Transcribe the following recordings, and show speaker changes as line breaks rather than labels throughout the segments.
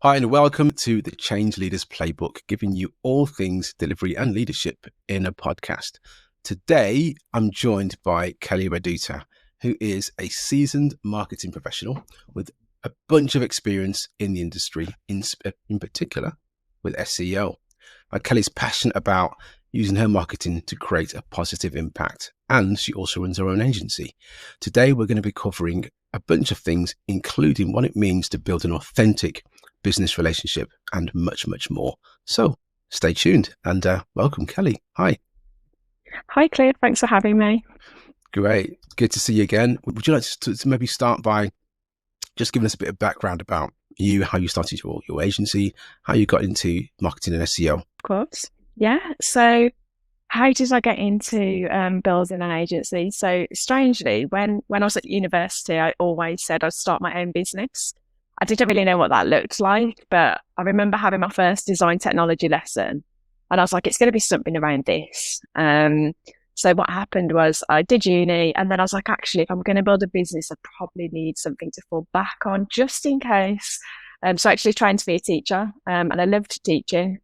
Hi, and welcome to the Change Leaders Playbook, giving you all things delivery and leadership in a podcast. Today, I'm joined by Kelly Rayduta, who is a seasoned marketing professional with a bunch of experience in the industry, in particular with SEO. Kelly's passionate about using her marketing to create a positive impact, and she also runs her own agency. Today, we're going to be covering a bunch of things, including what it means to build an authentic business relationship and much, much more. So stay tuned and welcome, Kelly. Hi.
Hi, Claire. Thanks for having me.
Great. Good to see you again. Would you like to maybe start by just giving us a bit of background about you, how you started your agency, how you got into marketing and SEO?
Of course. Yeah. So how did I get into building an agency? So strangely, when I was at university, I always said I'd start my own business. I didn't really know what that looked like, but I remember having my first design technology lesson and I was like, it's going to be something around this. So what happened was I did uni and then I was like, actually, if I'm going to build a business, I probably need something to fall back on just in case. So actually trying to be a teacher and I loved teaching.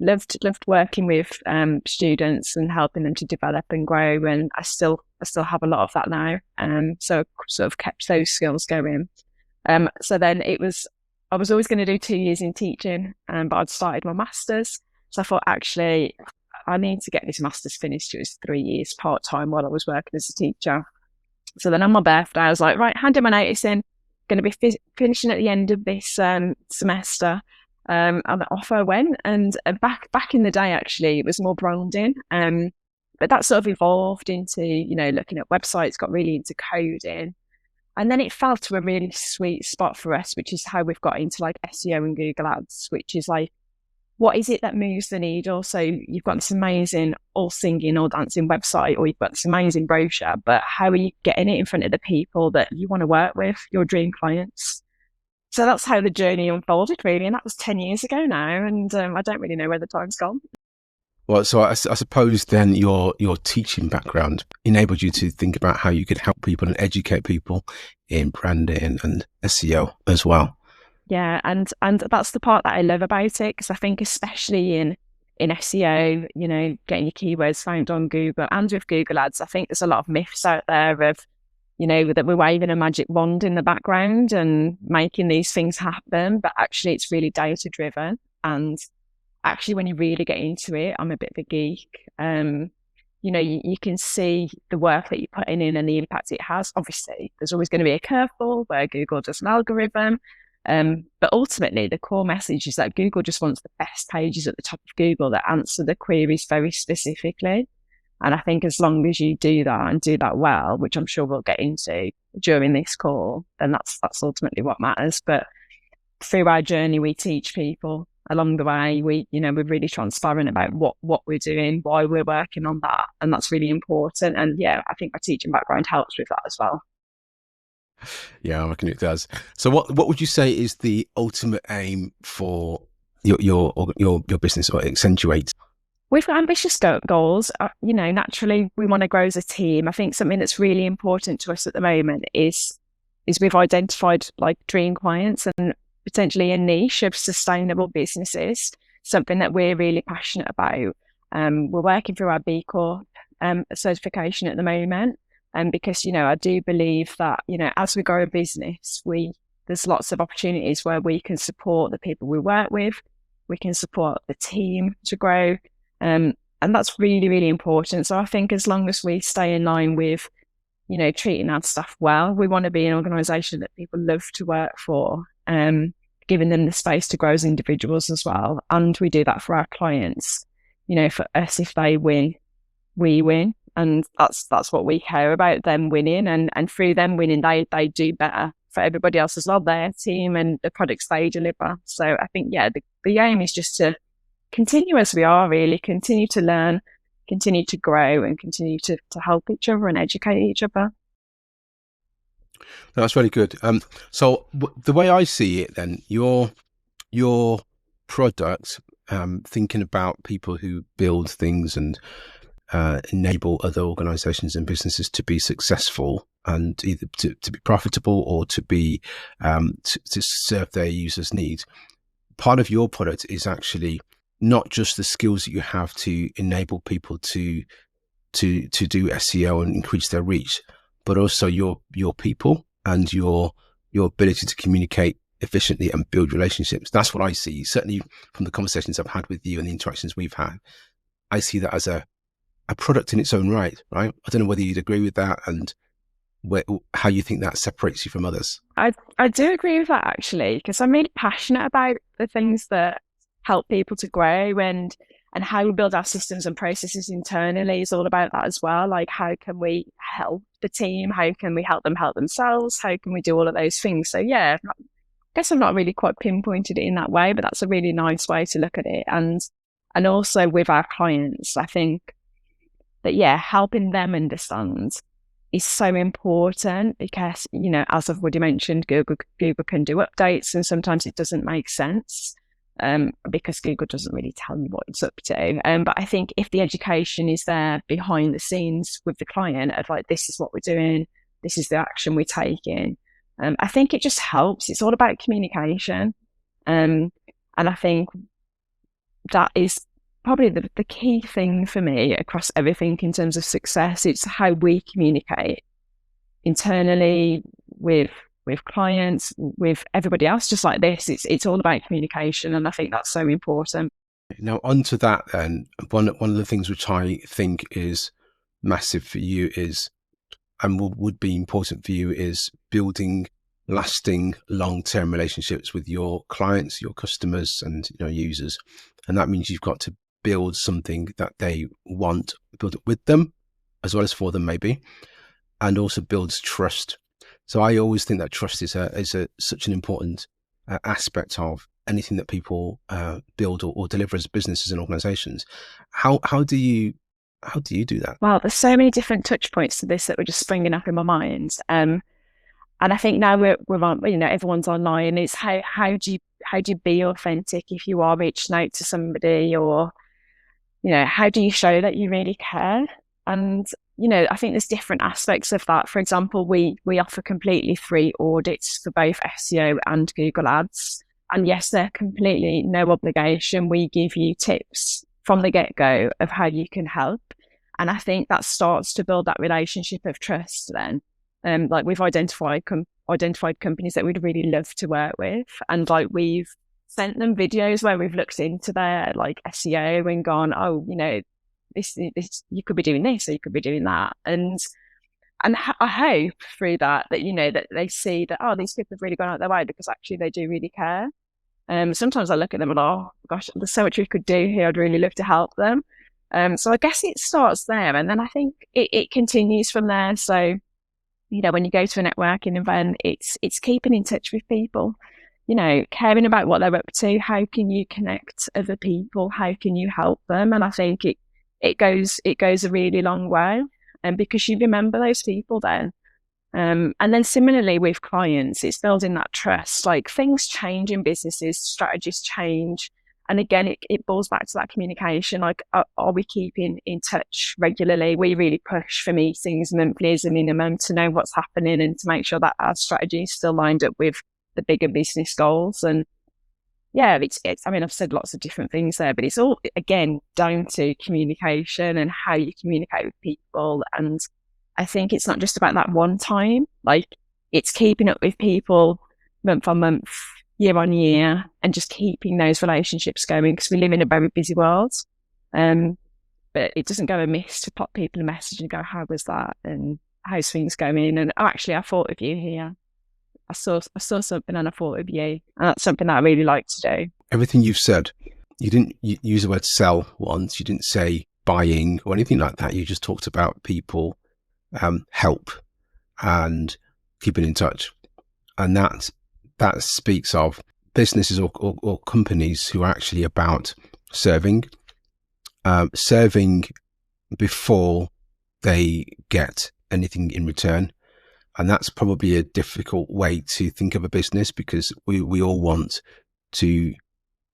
Loved working with students and helping them to develop and grow, and I still have a lot of that now. So sort of kept those skills going. So then I was always going to do 2 years in teaching, but I'd started my masters. So I thought, actually, I need to get this masters finished. It was 3 years part time while I was working as a teacher. So then on my birthday, I was like, right, hand in my notice in. Going to be finishing at the end of this semester. And off I went. And back in the day, actually, it was more branding. But that sort of evolved into, looking at websites, got really into coding. And then it fell to a really sweet spot for us, which is how we've got into like SEO and Google Ads, which is like, what is it that moves the needle? So you've got this amazing all singing, all dancing website, or you've got this amazing brochure, but how are you getting it in front of the people that you want to work with, your dream clients? So that's how the journey unfolded, really. And that was 10 years ago now. And I don't really know where the time's gone.
Well, so I suppose then your teaching background enabled you to think about how you could help people and educate people in branding and SEO as well.
Yeah, and that's the part that I love about it, because I think especially in SEO, getting your keywords found on Google and with Google Ads, I think there's a lot of myths out there of, that we're waving a magic wand in the background and making these things happen, but actually it's really data driven. And actually, when you really get into it, I'm a bit of a geek. You can see the work that you're putting in and the impact it has. Obviously, there's always going to be a curveball where Google does an algorithm. But ultimately, the core message is that Google just wants the best pages at the top of Google that answer the queries very specifically. And I think as long as you do that and do that well, which I'm sure we'll get into during this call, then that's ultimately what matters. But through our journey, we teach people along the way. We're really transparent about what we're doing, why we're working on that. And that's really important. And yeah, I think my teaching background helps with that as well.
Yeah, I reckon it does. So what would you say is the ultimate aim for your business, or Accentuate?
We've got ambitious goals. Naturally, we want to grow as a team. I think something that's really important to us at the moment is we've identified like dream clients and potentially a niche of sustainable businesses, something that we're really passionate about. We're working through our B Corp certification at the moment. And because, I do believe that, as we grow a business, there's lots of opportunities where we can support the people we work with. We can support the team to grow. And that's really, really important. So I think as long as we stay in line with, treating our staff well, we want to be an organisation that people love to work for, giving them the space to grow as individuals as well. And we do that for our clients. For us, if they win, we win. And that's what we care about, them winning. And through them winning, they do better for everybody else as well, their team and the products they deliver. So I think, the aim is just to continue as we are, really, continue to learn, continue to grow, and continue to help each other and educate each other.
That's really good. So the way I see it then, your product, thinking about people who build things and enable other organizations and businesses to be successful and either to be profitable or to be to serve their users' needs. Part of your product is actually not just the skills that you have to enable people to do SEO and increase their reach, but also your people and your ability to communicate efficiently and build relationships. That's what I see, certainly from the conversations I've had with you and the interactions we've had. I see that as a product in its own right? I don't know whether you'd agree with that and how you think that separates you from others.
I do agree with that, actually, because I'm really passionate about the things that help people to grow, and how we build our systems and processes internally is all about that as well. Like, how can we help the team? How can we help them help themselves? How can we do all of those things? So yeah, I guess I'm not really quite pinpointed it in that way, but that's a really nice way to look at it. And also with our clients, I think that, yeah, helping them understand is so important because, as I've already mentioned, Google can do updates and sometimes it doesn't make sense because Google doesn't really tell you what it's up to. But I think if the education is there behind the scenes with the client of like, this is what we're doing, this is the action we're taking, I think it just helps. It's all about communication. And I think that is probably the key thing for me across everything in terms of success. It's how we communicate internally with clients, with everybody else, just like this. It's all about communication, and I think that's so important.
Now, onto that then, one of the things which I think is massive for you is, and would be important for you, is building lasting long-term relationships with your clients, your customers, and users. And that means you've got to build something that they want, build it with them as well as for them maybe, and also builds trust. So I always think that trust is such an important aspect of anything that people build or deliver as businesses and organizations. How do you do that?
Well, there's so many different touch points to this that were just springing up in my mind. And I think now we're on, everyone's online. It's how do you be authentic if you are reaching out to somebody, or how do you show that you really care? And I think there's different aspects of that. For example, we offer completely free audits for both SEO and Google Ads. And yes, they're completely no obligation. We give you tips from the get-go of how you can help. And I think that starts to build that relationship of trust then. Like, we've identified companies that we'd really love to work with, and like we've sent them videos where we've looked into their like SEO and gone, oh, this you could be doing this or you could be doing that, and I hope through that that they see that, oh, these people have really gone out their way because actually they do really care. Sometimes I look at them and, oh gosh, there's so much we could do here. I'd really love to help them. So I guess it starts there, and then I think it continues from there. So when you go to a networking event, it's keeping in touch with people, caring about what they're up to. How can you connect other people? How can you help them? And I think it goes a really long way, and because you remember those people then. And then similarly with clients, it's building that trust. Like, things change in businesses, strategies change. And again, it boils back to that communication. Like, are we keeping in touch regularly? We really push for meetings monthly as a minimum to know what's happening and to make sure that our strategy is still lined up with the bigger business goals. And yeah, it's I mean, I've said lots of different things there, but it's all, again, down to communication and how you communicate with people. And I think it's not just about that one time. Like, it's keeping up with people month on month, year on year, and just keeping those relationships going, because we live in a very busy world. But it doesn't go amiss to pop people a message and go, how was that? And how's things going? And actually, I thought of you here. I saw something and I thought of you. And that's something that I really like to do.
Everything you've said, you didn't use the word sell once. You didn't say buying or anything like that. You just talked about people, help, and keeping in touch. And that speaks of businesses or companies who are actually about serving before they get anything in return. And that's probably a difficult way to think of a business, because we all want to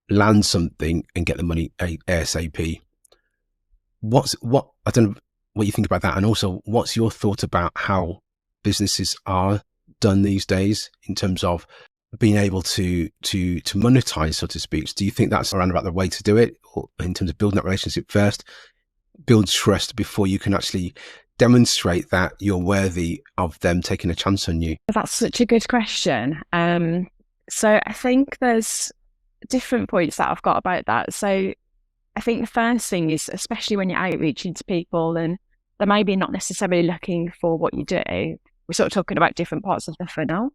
land something and get the money ASAP. What I don't know what you think about that. And also, what's your thought about how businesses are done these days in terms of being able to monetize, so to speak? Do you think that's around about the way to do it, or in terms of building that relationship first, build trust before you can actually demonstrate that you're worthy of them taking a chance on you?
That's such a good question. So I think there's different points that I've got about that. So I think the first thing is, especially when you're outreaching to people and they're maybe not necessarily looking for what you do, we're sort of talking about different parts of the funnel.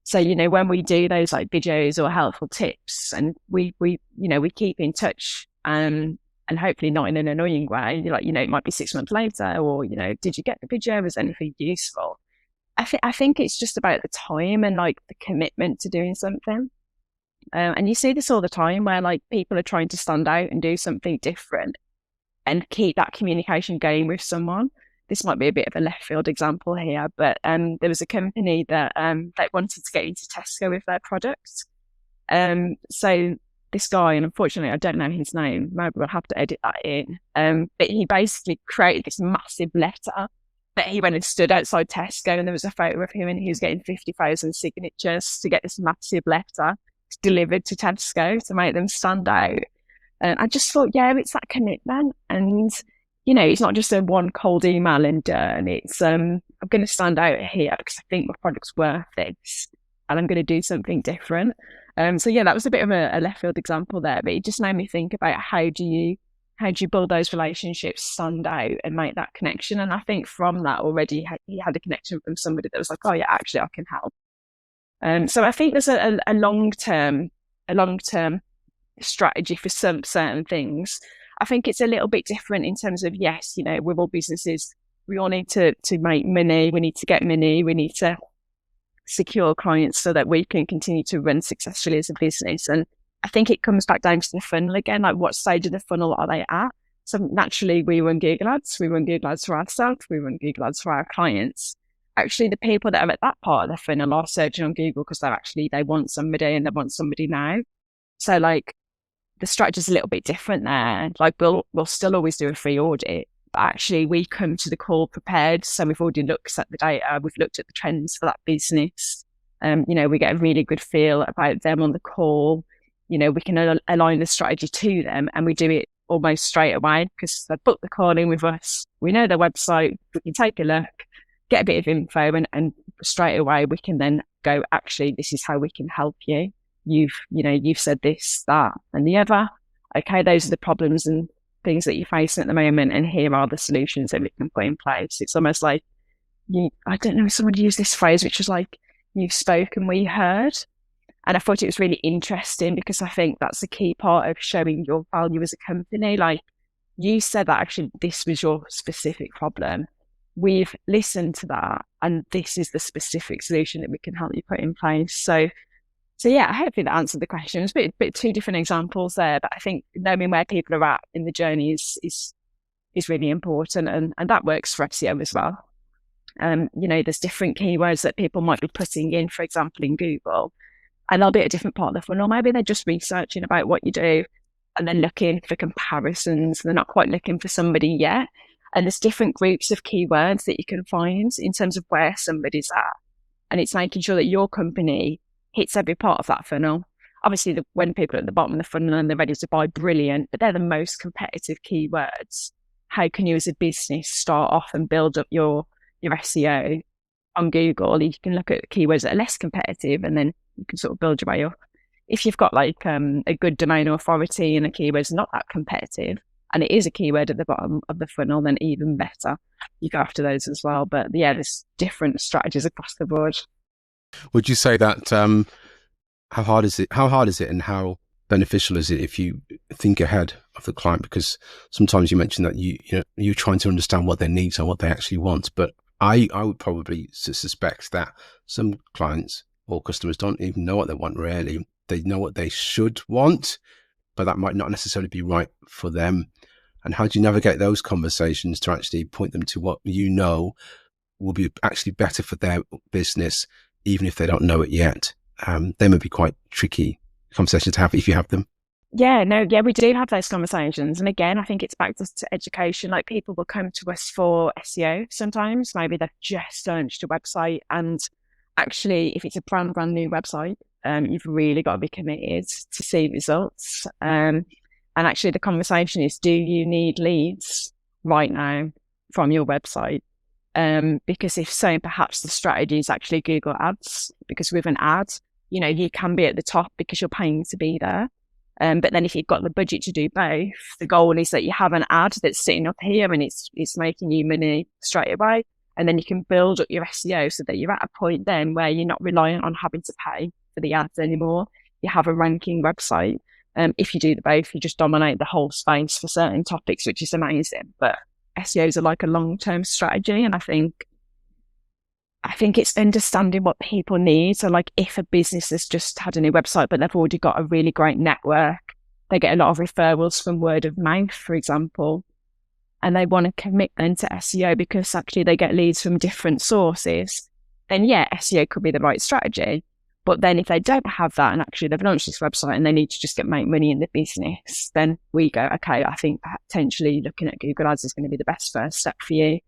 So, when we do those like videos or helpful tips and we keep in touch, and hopefully not in an annoying way, like, it might be 6 months later, or, did you get the video? Was anything useful? I think it's just about the time and like the commitment to doing something. And you see this all the time where like people are trying to stand out and do something different and keep that communication going with someone. This might be a bit of a left field example here, but there was a company that wanted to get into Tesco with their products. So this guy, and unfortunately I don't know his name, maybe we'll have to edit that in. But he basically created this massive letter that he went and stood outside Tesco, and there was a photo of him, and he was getting 50,000 signatures to get this massive letter delivered to Tesco to make them stand out. And I just thought, yeah, it's that commitment. And, it's not just a one cold email and done. It's, I'm going to stand out here because I think my product's worth this and I'm going to do something different. So yeah, that was a bit of a left field example there, but it just made me think about how do you build those relationships, stand out and make that connection. And I think from that already he had a connection from somebody that was like, oh yeah, actually I can help. So I think there's a long-term strategy for some certain things. I think it's a little bit different in terms of, yes, with all businesses, we all need to make money. We need to get money. We need to secure clients so that we can continue to run successfully as a business. And I think it comes back down to the funnel again, like what stage of the funnel are they at? So naturally we run Google Ads. We run Google Ads for ourselves. We run Google Ads for our clients. Actually, the people that are at that part of the funnel are searching on Google because they want somebody and they want somebody now. So like the strategy is a little bit different there. Like we'll still always do a free audit, but actually we come to the call prepared. So we've already looked at the data, we've looked at the trends for that business. We get a really good feel about them on the call. We can align the strategy to them, and we do it almost straight away because they book the call in with us. We know their website, we can take a look, get a bit of info, and straight away we can then go, actually, this is how we can help you. You've said this, that, and the other. Okay, those are the problems and things that you're facing at the moment, and here are the solutions that we can put in place. It's almost like I don't know if somebody used this phrase, which was like, you've spoken, we heard. And I thought it was really interesting because I think that's the key part of showing your value as a company. Like you said that actually this was your specific problem. We've listened to that, and this is the specific solution that we can help you put in place. So yeah, hopefully that answered the question. It's a bit two different examples there, but I think knowing where people are at in the journey is really important, and that works for SEO as well. There's different keywords that people might be putting in, for example, in Google, and they'll be at a different part of the funnel. Maybe they're just researching about what you do and then looking for comparisons. They're not quite looking for somebody yet. And there's different groups of keywords that you can find in terms of where somebody's at. And it's making sure that your company hits every part of that funnel. Obviously, when people are at the bottom of the funnel and they're ready to buy, brilliant, but they're the most competitive keywords. How can you as a business start off and build up your SEO on Google? You can look at keywords that are less competitive, and then you can sort of build your way up. If you've got like a good domain authority and a keyword's not that competitive, and it is a keyword at the bottom of the funnel, then even better. You go after those as well. But yeah, there's different strategies across the board.
Would you say that how hard is it, and how beneficial is it if you think ahead of the client? Because sometimes you mentioned that you're trying to understand what their needs are, what they actually want. But I would probably suspect that some clients or customers don't even know what they want really. They know what they should want, but that might not necessarily be right for them. And how do you navigate those conversations to actually point them to what will be actually better for their business, even if they don't know it yet? They may be quite tricky conversations to have if you have them.
Yeah, no, yeah, we do have those conversations. And again, I think it's back to education. Like people will come to us for SEO sometimes. Maybe they've just launched a website. And actually, if it's a brand new website, you've really got to be committed to see results. And actually, the conversation is, do you need leads right now from your website? Because if so, perhaps the strategy is actually Google Ads, because with an ad, you can be at the top because you're paying to be there. But then if you've got the budget to do both, the goal is that you have an ad that's sitting up here and it's making you money straight away. And then you can build up your SEO so that you're at a point then where you're not reliant on having to pay for the ads anymore. You have a ranking website. If you do the both, you just dominate the whole space for certain topics, which is amazing. But SEOs are like a long-term strategy. And I think it's understanding what people need. So like if a business has just had a new website, but they've already got a really great network, they get a lot of referrals from word of mouth, for example, and they want to commit then to SEO because actually they get leads from different sources, then yeah, SEO could be the right strategy. But then if they don't have that and actually they've launched this website and they need to just make money in the business, then we go, okay, I think potentially looking at Google Ads is going to be the best first step for you.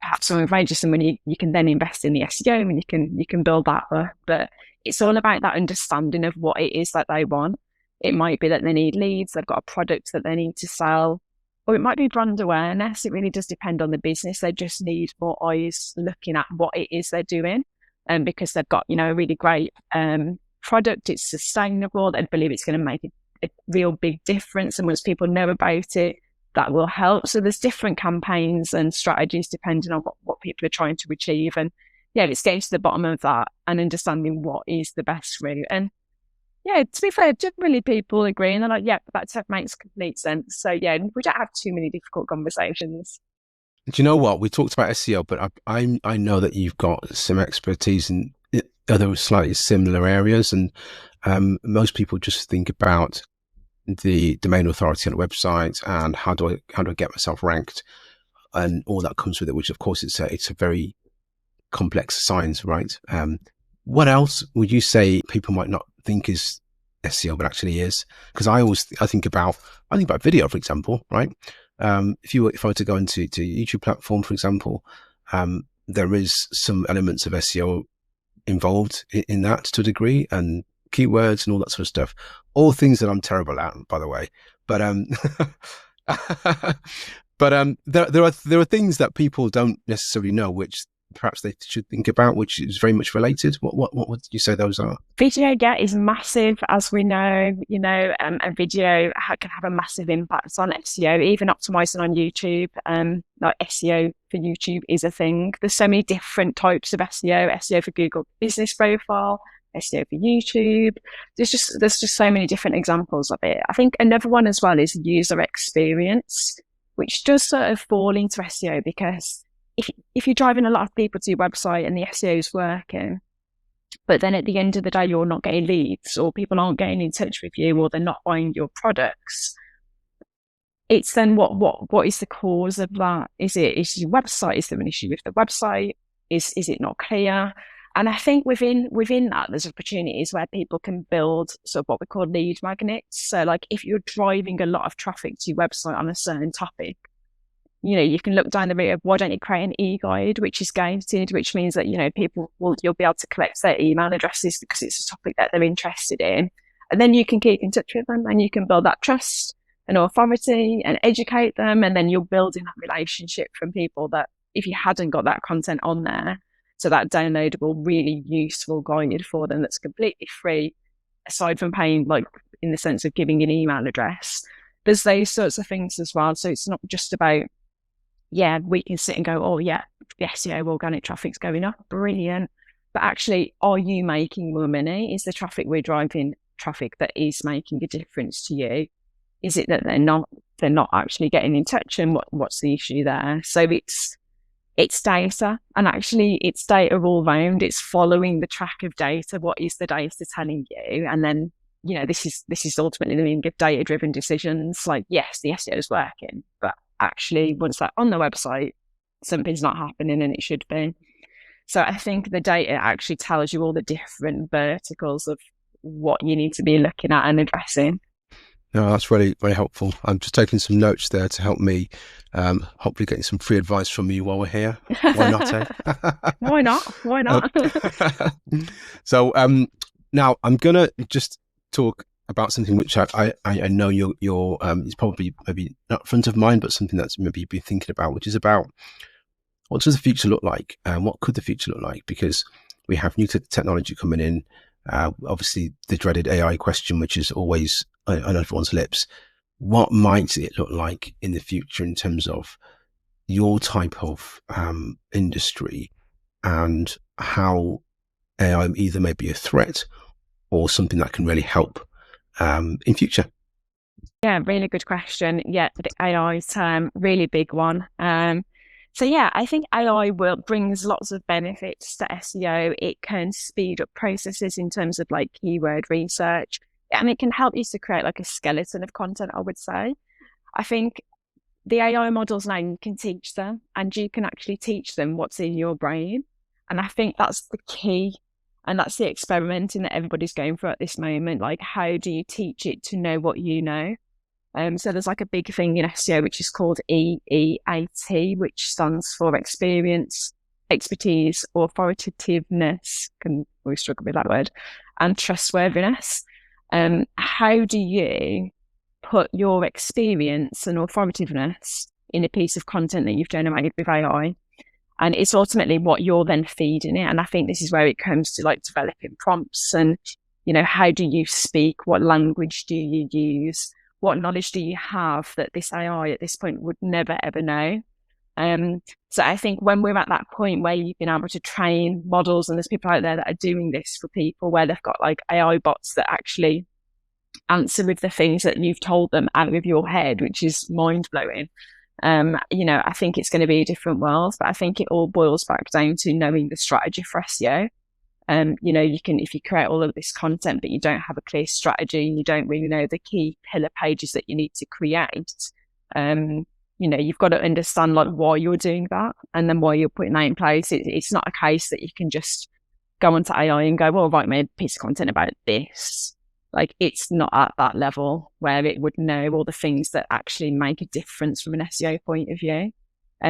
Perhaps some outrageous money, you can then invest in the SEO and you can build that up. But it's all about that understanding of what it is that they want. It might be that they need leads, they've got a product that they need to sell, or it might be brand awareness. It really does depend on the business. They just need more eyes looking at what it is they're doing. And because they've got, a really great product, it's sustainable, they believe it's going to make a real big difference. And once people know about it, that will help. So there's different campaigns and strategies depending on what people are trying to achieve. And yeah, it's getting to the bottom of that and understanding what is the best route. And yeah, to be fair, generally people agree and they're like, yeah, that makes complete sense. So yeah, we don't have too many difficult conversations.
Do you know what? We talked about SEO, but I know that you've got some expertise in other slightly similar areas, and most people just think about the domain authority on a website and how do I get myself ranked and all that comes with it, which of course it's a very complex science, right? What else would you say people might not think is SEO but actually is? Because I think about video, for example, right? If I were to go into YouTube platform, for example, there is some elements of SEO involved in that to a degree, and keywords and all that sort of stuff. All things that I'm terrible at, by the way. But there are things that people don't necessarily know, which perhaps they should think about, which is very much related. What would you say those are?
Video, yeah, is massive, as we know, and video can have a massive impact on SEO, even optimizing on YouTube. Like SEO for YouTube is a thing. There's so many different types of SEO for Google Business Profile, SEO for YouTube. There's just so many different examples of it. I think another one as well is user experience, which does sort of fall into SEO because if you're driving a lot of people to your website and the SEO is working, but then at the end of the day, you're not getting leads or people aren't getting in touch with you or they're not buying your products, it's then what is the cause of that? Is your website? Is there an issue with the website? Is it not clear? And I think within that, there's opportunities where people can build sort of what we call lead magnets. So like if you're driving a lot of traffic to your website on a certain topic, you can look down the route of why don't you create an e-guide, which is gated, which means that, you'll be able to collect their email addresses because it's a topic that they're interested in. And then you can keep in touch with them and you can build that trust and authority and educate them. And then you're building that relationship from people that if you hadn't got that content on there, so that downloadable, really useful guide for them that's completely free, aside from paying, like in the sense of giving an email address, there's those sorts of things as well. So it's not just about, yeah, we can sit and go, oh yeah, the SEO organic traffic's going up, brilliant. But actually, are you making more money? Is the traffic we're driving traffic that is making a difference to you? Is it that they're not actually getting in touch, and what's the issue there? So it's data, and actually it's data all round. It's following the track of data. What is the data telling you? And then, this is ultimately the meaning of data-driven decisions. Like, yes, the SEO is working, but actually once they're on the website, something's not happening and it should be. So I think the data actually tells you all the different verticals of what you need to be looking at and addressing.
No, that's really, very helpful. I'm just taking some notes there to help me, hopefully getting some free advice from you while we're here. Why not, eh?
Why not? Why
Uh,
not?
so now I'm gonna just talk about something which I know you're is probably maybe not front of mind, but something that's maybe you've been thinking about, which is about what does the future look like, and what could the future look like? Because we have new technology coming in. Obviously, the dreaded AI question, which is always on everyone's lips. What might it look like in the future in terms of your type of industry, and how AI either may be a threat or something that can really help in future?
Yeah, really good question. Yeah, the AI is really big one. So yeah, I think AI will brings lots of benefits to SEO. It can speed up processes in terms of like keyword research, and it can help you to create like a skeleton of content, I would say. I think the AI models now you can teach them, and you can actually teach them what's in your brain. And I think that's the key. And that's the experimenting that everybody's going for at this moment. Like, how do you teach it to know what you know? So there's like a big thing in SEO which is called EEAT, which stands for experience, expertise, authoritativeness. Can we struggle with that word? And trustworthiness. How do you put your experience and authoritativeness in a piece of content that you've generated with AI? And it's ultimately what you're then feeding it. And I think this is where it comes to like developing prompts and, how do you speak? What language do you use? What knowledge do you have that this AI at this point would never ever know? So I think when we're at that point where you've been able to train models, and there's people out there that are doing this for people where they've got like AI bots that actually answer with the things that you've told them out of your head, which is mind blowing. I think it's going to be a different world, but I think it all boils back down to knowing the strategy for SEO. You can, if you create all of this content, but you don't have a clear strategy and you don't really know the key pillar pages that you need to create, you've got to understand like why you're doing that and then why you're putting that in place. It's not a case that you can just go onto AI and go, well, write me a piece of content about this. Like it's not at that level where it would know all the things that actually make a difference from an SEO point of view.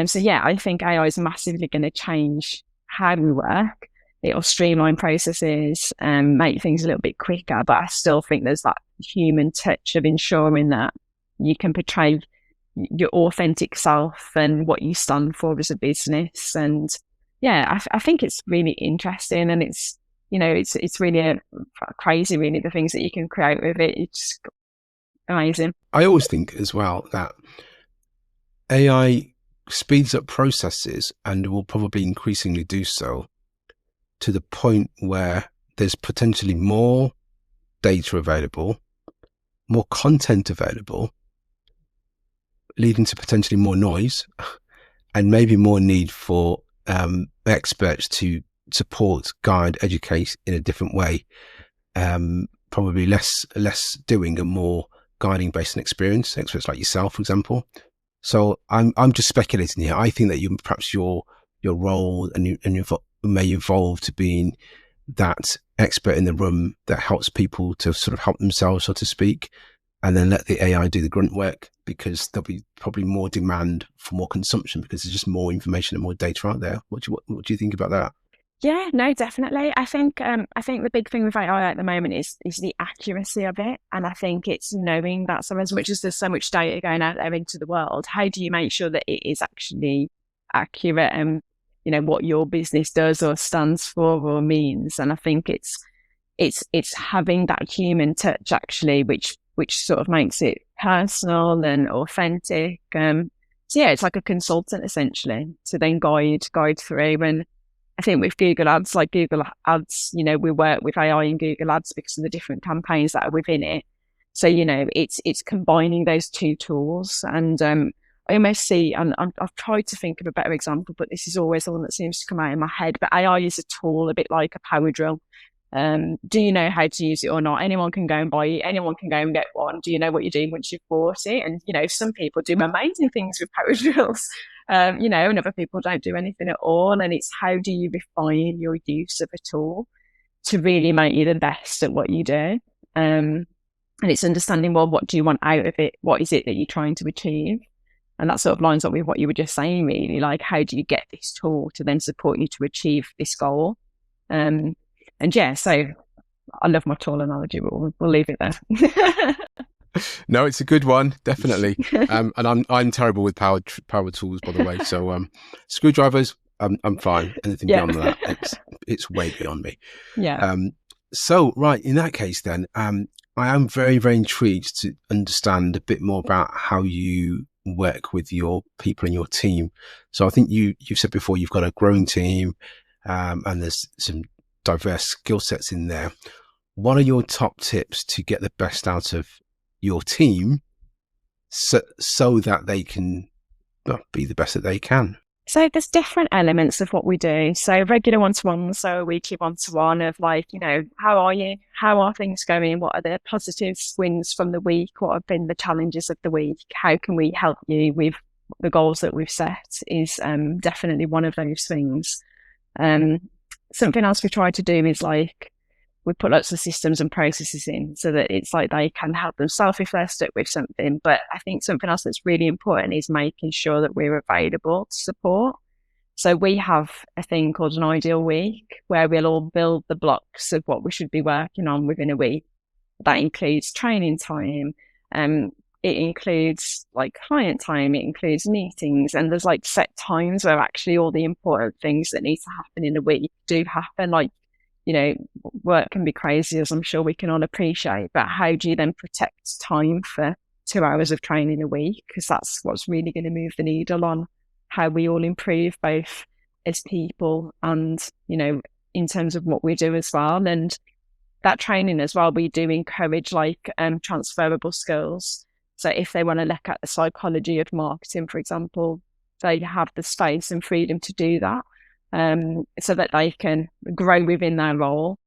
So yeah, I think AI is massively going to change how we work. It'll streamline processes and make things a little bit quicker, but I still think there's that human touch of ensuring that you can portray your authentic self and what you stand for as a business. And yeah, I think it's really interesting, and it's really crazy, really, the things that you can create with it. It's amazing.
I always think as well that AI speeds up processes and will probably increasingly do so to the point where there's potentially more data available, more content available, leading to potentially more noise and maybe more need for experts to support, guide, educate in a different way. Probably less doing and more guiding based on experience, experts like yourself, for example. So I'm just speculating here. I think that perhaps your role and you may evolve to being that expert in the room that helps people to sort of help themselves, so to speak, and then let the AI do the grunt work, because there'll be probably more demand for more consumption because there's just more information and more data out there. What do you think about that?
Yeah, no, definitely. I think the big thing with AI at the moment is the accuracy of it, and I think it's knowing that. So as much as there's so much data going out there into the world, how do you make sure that it is actually accurate and what your business does or stands for or means? And I think it's having that human touch actually, which sort of makes it personal and authentic. So yeah, it's like a consultant essentially to then guide through. And I think with Google Ads, like Google Ads, we work with AI in Google Ads because of the different campaigns that are within it. So, it's combining those two tools. And I almost see, and I've tried to think of a better example, but this is always the one that seems to come out in my head. But AI is a tool, a bit like a power drill. Do you know how to use it or not? Anyone can go and buy it. Anyone can go and get one. Do you know what you're doing once you've bought it? And, some people do amazing things with power drills, and other people don't do anything at all. And it's how do you refine your use of a tool to really make you the best at what you do? And it's understanding, well, what do you want out of it? What is it that you're trying to achieve? And that sort of lines up with what you were just saying, really. Like, how do you get this tool to then support you to achieve this goal? And yeah, so I love my tool analogy, but we'll leave it there.
No, it's a good one, definitely. And I'm terrible with power tools, by the way. So screwdrivers, I'm fine. Anything beyond that, it's way beyond me.
Yeah.
So right, in that case, then, I am very, very intrigued to understand a bit more about how you work with your people in your team. So I think you've said before you've got a growing team, and there's some diverse skill sets in there. What are your top tips to get the best out of your team so that they can be the best that they can?
So there's different elements of what we do. So regular one-to-one, so a weekly one-to-one of like, how are you? How are things going? What are the positive wins from the week? What have been the challenges of the week? How can we help you with the goals that we've set is definitely one of those things. Something else we try to do is like, we put lots of systems and processes in so that it's like they can help themselves if they're stuck with something. But I think something else that's really important is making sure that we're available to support. So we have a thing called an ideal week where we'll all build the blocks of what we should be working on within a week. That includes training time. It includes like client time. It includes meetings. And there's like set times where actually all the important things that need to happen in a week do happen. Like, work can be crazy, as I'm sure we can all appreciate, but how do you then protect time for 2 hours of training a week? Because that's what's really going to move the needle on how we all improve both as people and, in terms of what we do as well. And that training as well, we do encourage like transferable skills. So if they want to look at the psychology of marketing, for example, they have the space and freedom to do that. So that they can grow within their role.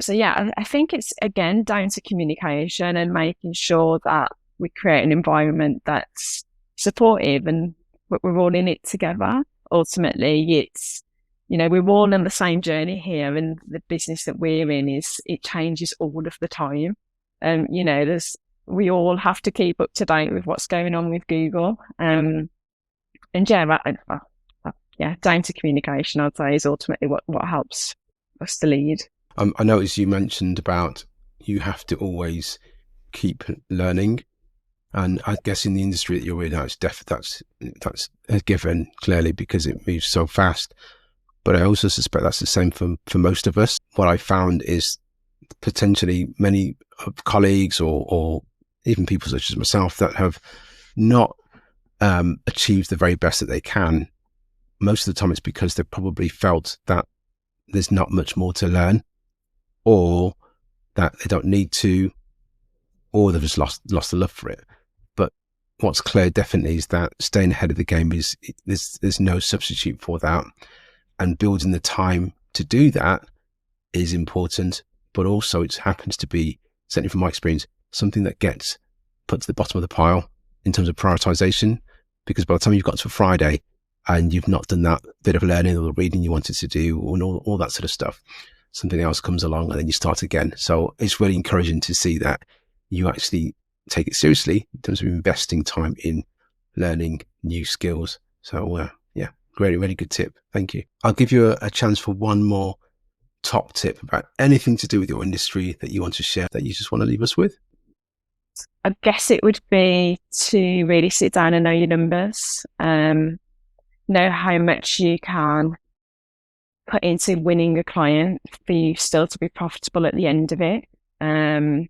So yeah, I think it's again down to communication and making sure that we create an environment that's supportive and we're all in it together. Ultimately, it's, we're all on the same journey here, and the business that we're in it changes all of the time. We all have to keep up to date with what's going on with Google. And yeah, down to communication, I'd say, is ultimately what helps us to lead.
I noticed you mentioned about you have to always keep learning, and I guess in the industry that you're in now, that's a given, clearly, because it moves so fast. But I also suspect that's the same for most of us. What I found is potentially many colleagues or even people such as myself that have not achieved the very best that they can. Most of the time it's because they've probably felt that there's not much more to learn, or that they don't need to, or they've just lost the love for it. But what's clear definitely is that staying ahead of the game there's no substitute for that. And building the time to do that is important, but also it happens to be, certainly from my experience, something that gets put to the bottom of the pile in terms of prioritization, because by the time you've got to Friday, and you've not done that bit of learning or the reading you wanted to do, and all that sort of stuff, something else comes along and then you start again. So it's really encouraging to see that you actually take it seriously in terms of investing time in learning new skills. So yeah, really, really good tip. Thank you. I'll give you a chance for one more top tip about anything to do with your industry that you want to share, that you just want to leave us with.
I guess it would be to really sit down and know your numbers. Know how much you can put into winning a client for you still to be profitable at the end of it. And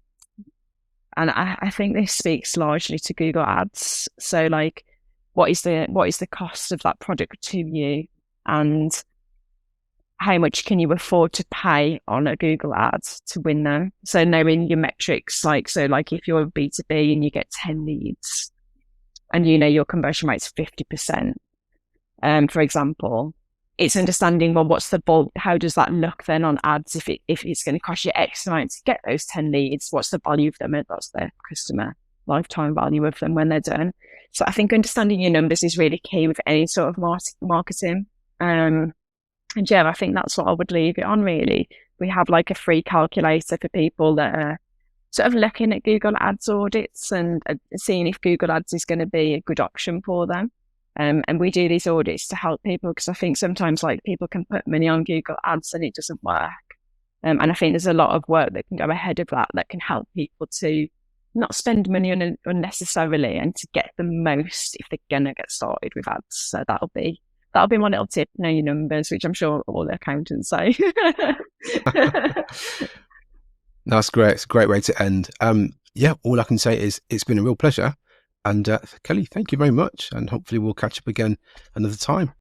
I think this speaks largely to Google Ads. So like, what is the cost of that product to you, and how much can you afford to pay on a Google ad to win them? So knowing your metrics, like if you're a B2B and you get 10 leads and your conversion rate's 50%, for example, it's understanding, well, what's the bulk? How does that look then on ads? If it's going to cost you X amount to get those 10 leads, what's the value of them? And that's the customer lifetime value of them when they're done. So I think understanding your numbers is really key with any sort of marketing. And yeah, I think that's what I would leave it on, really. We have like a free calculator for people that are sort of looking at Google Ads audits and seeing if Google Ads is going to be a good option for them. And we do these audits to help people, because I think sometimes like people can put money on Google Ads and it doesn't work. And I think there's a lot of work that can go ahead of that can help people to not spend money unnecessarily and to get the most if they're gonna get started with ads. So that'll be my little tip: know your numbers, which I'm sure all the accountants say.
That's great. It's a great way to end. Yeah, all I can say is it's been a real pleasure. And Kelly, thank you very much. And hopefully we'll catch up again another time.